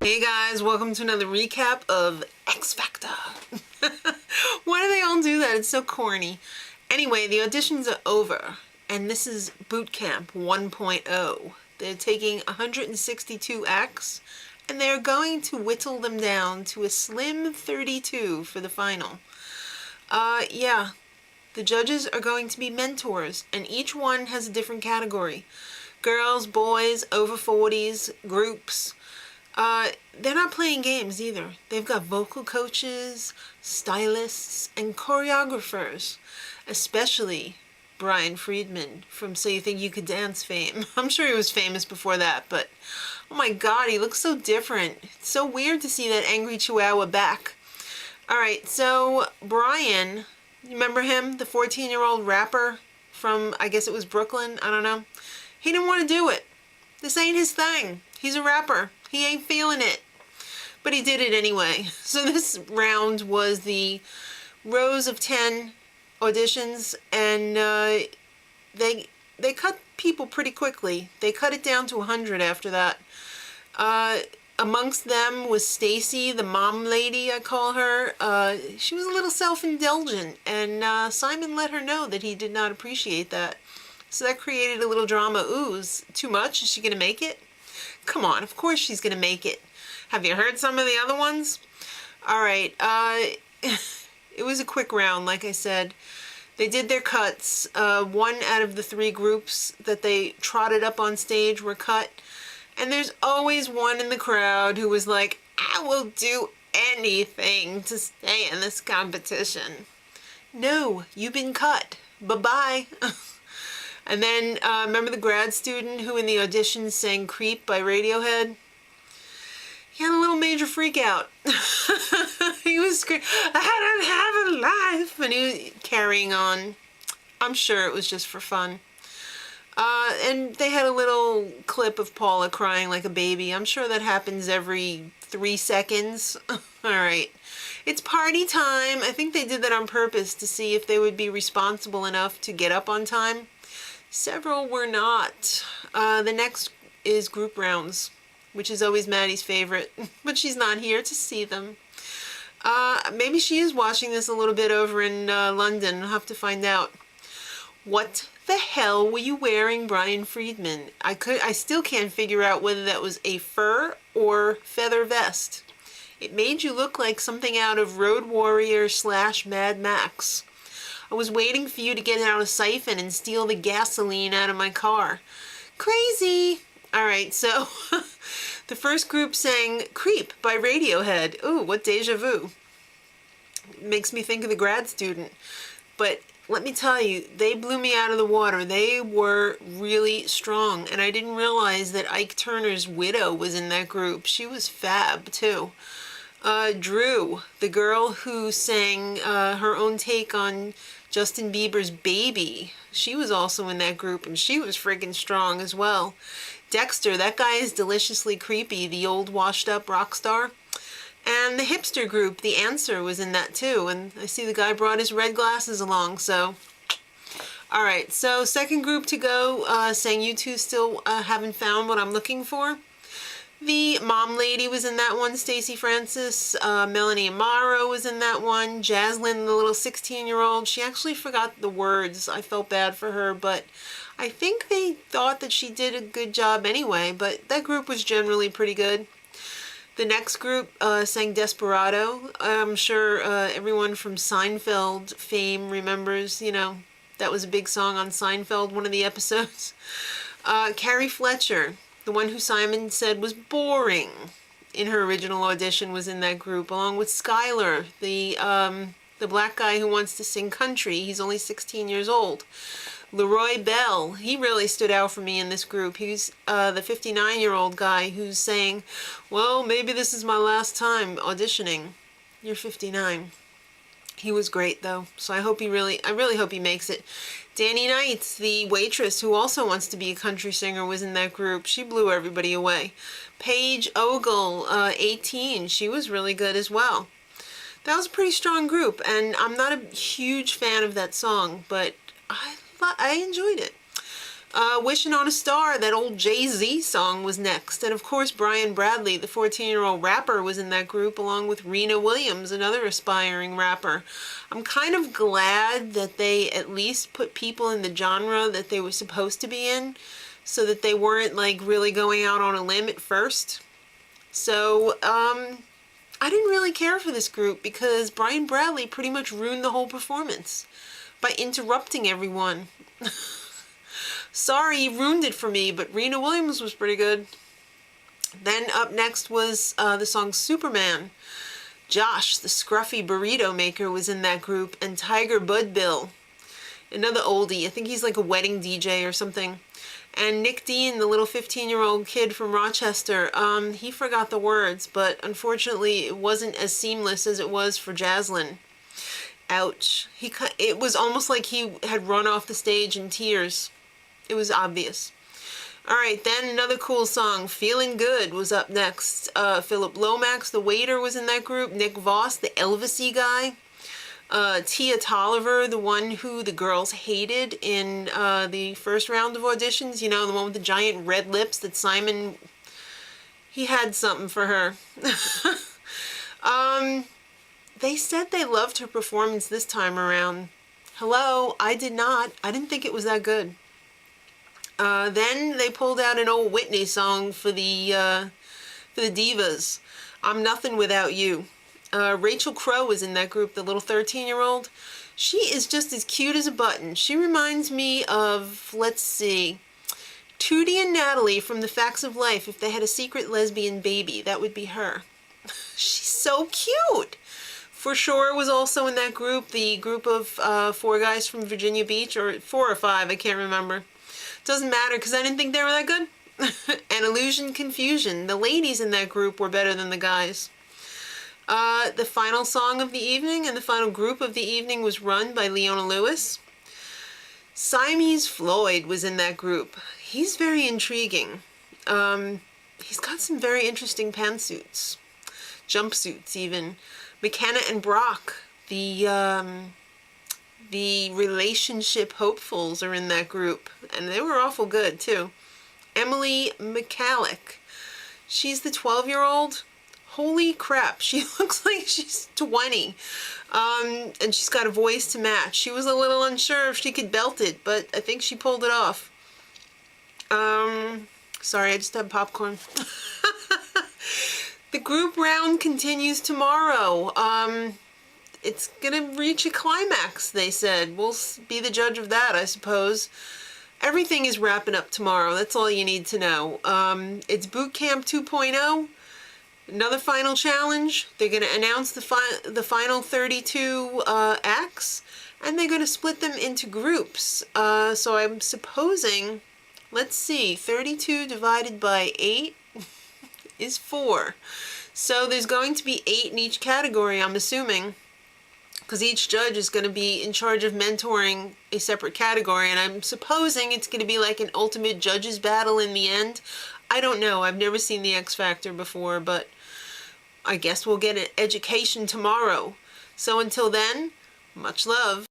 Hey guys, welcome to another recap of X Factor. Why do they all do that? It's so corny. Anyway, the auditions are over, and this is Boot Camp 1.0. They're taking 162 acts, and they're going to whittle them down to a slim 32 for the final. Yeah, the judges are going to be mentors, and each one has a different category. Girls, boys, over 40s, groups. They're not playing games either. They've got vocal coaches, stylists, and choreographers, especially Brian Friedman from So You Think You Could Dance fame. I'm sure he was famous before that, but oh my god, he looks so different. It's so weird to see that angry chihuahua back. Alright, so Brian, you remember him? The 14-year-old rapper from, I guess it was Brooklyn, I don't know. He didn't want to do it. This ain't his thing. He's a rapper. He ain't feeling it. But he did it anyway. So this round was the rows of 10 auditions, and they cut people pretty quickly. They cut it down to 100 after that. Amongst them was Stacy, the mom lady, I call her. She was a little self-indulgent, and Simon let her know that he did not appreciate that. So that created a little drama. Ooh, too much? Is she going to make it? Come on, of course she's going to make it. Have you heard some of the other ones? Alright, it was a quick round, like I said. They did their cuts. One out of the 3 groups that they trotted up on stage were cut. And there's always one in the crowd who was like, I will do anything to stay in this competition. No, you've been cut. Bye-bye. And then, remember the grad student who in the audition sang Creep by Radiohead? He had a little major freak out. He was screaming, I don't have a life, and he was carrying on. I'm sure it was just for fun. And they had a little clip of Paula crying like a baby. I'm sure that happens every 3 seconds. Alright. It's party time. I think they did that on purpose to see if they would be responsible enough to get up on time. Several were not. The next is group rounds, which is always Maddie's favorite, but she's not here to see them. Maybe she is watching this a little bit over in London. I'll have to find out. What the hell were you wearing, Brian Friedman? I still can't figure out whether that was a fur or feather vest. It made you look like something out of Road Warrior / Mad Max. I was waiting for you to get out a siphon and steal the gasoline out of my car. Crazy! Alright, so the first group sang Creep by Radiohead. Ooh, what deja vu. Makes me think of the grad student. But let me tell you, they blew me out of the water. They were really strong. And I didn't realize that Ike Turner's widow was in that group. She was fab, too. Drew, the girl who sang her own take on Justin Bieber's Baby, she was also in that group, and she was friggin' strong as well. Dexter, that guy is deliciously creepy, the old washed-up rock star. And the hipster group, The Answer, was in that too, and I see the guy brought his red glasses along, so... Alright, so second group to go, saying you two still haven't found what I'm looking for. The mom lady was in that one, Stacey Francis. Melanie Amaro was in that one. Jaslyn, the little 16-year-old, she actually forgot the words. I felt bad for her, but I think they thought that she did a good job anyway, but that group was generally pretty good. The next group sang Desperado. I'm sure everyone from Seinfeld fame remembers, you know, that was a big song on Seinfeld, one of the episodes. Carrie Fletcher, the one who Simon said was boring in her original audition, was in that group, along with Skylar, the black guy who wants to sing country. He's only 16 years old. Leroy Bell, he really stood out for me in this group. He's the 59-year-old guy who's saying, well, maybe this is my last time auditioning. You're 59. He was great, though, so I really hope he makes it. Danny Knights, the waitress who also wants to be a country singer, was in that group. She blew everybody away. Paige Ogle, 18, she was really good as well. That was a pretty strong group, and I'm not a huge fan of that song, but I enjoyed it. Wishing on a Star, that old Jay-Z song, was next. And of course, Brian Bradley, the 14-year-old rapper, was in that group, along with Rena Williams, another aspiring rapper. I'm kind of glad that they at least put people in the genre that they were supposed to be in, so that they weren't like really going out on a limb at first. So, I didn't really care for this group because Brian Bradley pretty much ruined the whole performance by interrupting everyone. Sorry, he ruined it for me, but Rena Williams was pretty good. Then up next was the song Superman. Josh, the scruffy burrito maker, was in that group, and Tiger Budbill, another oldie. I think he's like a wedding DJ or something. And Nick Dean, the little 15-year-old kid from Rochester, he forgot the words, but unfortunately it wasn't as seamless as it was for Jaslyn. Ouch. It was almost like he had run off the stage in tears. It was obvious. Alright, then another cool song, Feeling Good, was up next. Philip Lomax, the waiter, was in that group. Nick Voss, the Elvis-y guy. Tia Tolliver, the one who the girls hated in the first round of auditions. You know, the one with the giant red lips that Simon... He had something for her. They said they loved her performance this time around. Hello, I did not. I didn't think it was that good. Then they pulled out an old Whitney song for the divas. I'm Nothing Without You. Rachel Crow was in that group, the little 13-year-old. She is just as cute as a button. She reminds me of, let's see, Tootie and Natalie from The Facts of Life. If they had a secret lesbian baby, that would be her. She's so cute. For Sure was also in that group, the group of 4 guys from Virginia Beach, or 4 or 5, I can't remember. Doesn't matter, because I didn't think they were that good. And Illusion Confusion. The ladies in that group were better than the guys. The final song of the evening and the final group of the evening was run by Leona Lewis. Siamese Floyd was in that group. He's very intriguing. He's got some very interesting pantsuits. Jumpsuits, even. McKenna and Brock, the relationship hopefuls, are in that group, and they were awful good too. Emily McCallick, she's the 12-year-old. Holy crap, she looks like she's 20, and she's got a voice to match. She was a little unsure if she could belt it, but I think she pulled it off. Sorry, I just had popcorn. The group round continues tomorrow. It's gonna reach a climax, they said. We'll be the judge of that, I suppose. Everything is wrapping up tomorrow. That's all you need to know. It's Boot Camp 2.0. Another final challenge. They're going to announce the final 32 acts, and they're going to split them into groups. So I'm supposing, let's see, 32 divided by 8 is 4. So there's going to be 8 in each category, I'm assuming, because each judge is going to be in charge of mentoring a separate category, and I'm supposing it's going to be like an ultimate judges battle in the end. I don't know. I've never seen the X Factor before, but I guess we'll get an education tomorrow. So until then, much love.